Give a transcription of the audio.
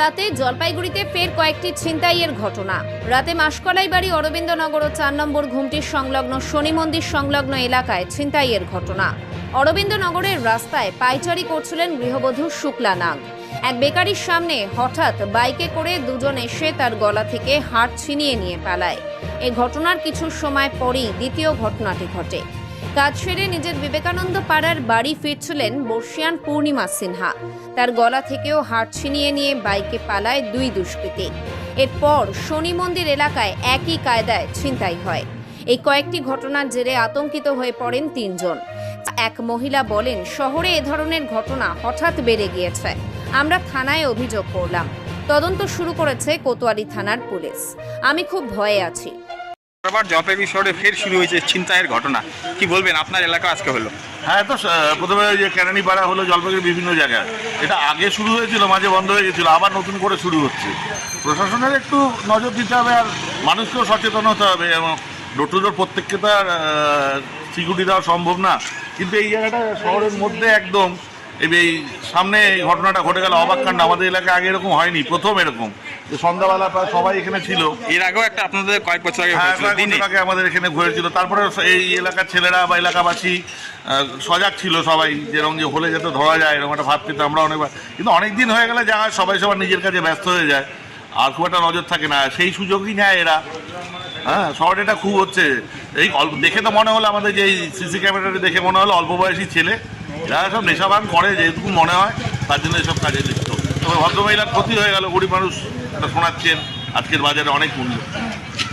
রাতে জলপাইগুড়িতে ফের কয়েকটি ছিনতাইয়ের ঘটনা। রাতে মাসকলাই বাড়ি অরবিন্দনগর ও 4 নম্বর ঘুমটির সংলগ্ন শনি মন্দির সংলগ্ন এলাকায় ছিনতাইয়ের ঘটনা। অরবিন্দনগরের রাস্তায় পাইচারি করছিলেন গৃহবধূ শুক্লা নাগ। এক বেকারির সামনে হঠাৎ বাইকে করে দুজন এসে তার গলা থেকে হার ছিনিয়ে নিয়ে পালায়। এই ঘটনার কিছু সময় পরেই দ্বিতীয় ঘটনাটি ঘটে। কাজ সেরে নিজের বিবেকানন্দ পাড়ার বাড়ি ফিরছিলেন বর্ষিয়ান পূর্ণিমা সিনহা। তার গলা থেকেও হার ছিনিয়ে নিয়ে বাইকে পালায় দুই দুষ্কৃতী। এরপর শনি মন্দির এলাকায় একই কায়দায় ছিনতাই হয়। এই কয়েকটি ঘটনার জেরে আতঙ্কিত হয়ে পড়েন তিনজন। এক মহিলা বলেন, শহরে এ ধরনের ঘটনা হঠাৎ বেড়ে গিয়েছে। আমরা থানায় অভিযোগ করলাম, তদন্ত শুরু করেছে কোতোয়ালি থানার পুলিশ। আমি খুব ভয়ে আছি। আবার জলপাইগুড়ি শহরে ফের শুরু হয়েছে ছিনতাইয়ের ঘটনা, কি বলবেন? আপনার এলাকা আজকে হলো। হ্যাঁ, তো প্রথমে যে কেরানি পাড়া হলো জলপাইগুড়ির বিভিন্ন জায়গায়, এটা আগে শুরু হয়েছিল, মাঝে বন্ধ হয়ে গেছিলো, আবার নতুন করে শুরু হচ্ছে। প্রশাসনের একটু নজর দিতে হবে, আর মানুষকেও সচেতন হতে হবে। এবং ডোর টু ডোর প্রত্যেককে তো আর সিকিউরিটি দেওয়া সম্ভব না, কিন্তু এই জায়গাটা শহরের মধ্যে একদম এই সামনে এই ঘটনাটা ঘটে গেল, অবাক কাণ্ড। আমাদের এলাকায় আগে এরকম হয়নি, প্রথম এরকম যে সন্ধ্যাবেলা প্রায় সবাই এখানে ছিল। এর আগেও একটা আপনাদের কয়েক বছর আগে আগে আমাদের এখানে ঘুরেছিল। তারপরে এই এলাকার ছেলেরা বা এলাকাবাসী সজাগ ছিল সবাই, যেরকম যে হলে যাতে ধরা যায় এরকম একটা ভাব পেতে আমরা অনেকবার। কিন্তু অনেক দিন হয়ে গেলে যা সবাই সবার নিজের কাছে ব্যস্ত হয়ে যায়, আর খুব একটা নজর থাকে না, সেই সুযোগই নেয় এরা। হ্যাঁ, শহরে এটা খুব হচ্ছে। এই দেখে তো মনে হলো, আমাদের যে এই সিসি ক্যামেরাটা দেখে মনে হলো অল্প বয়সী ছেলে, যারা সব নেশাবান করে, যেটুকু মনে হয় তার জন্য এসব কাজে লিপ্ত। তবে ভদ্রমহিলার ক্ষতি হয়ে গেল, গরিব মানুষ এটা শোনাচ্ছেন, আজকের বাজারে অনেক মূল্য।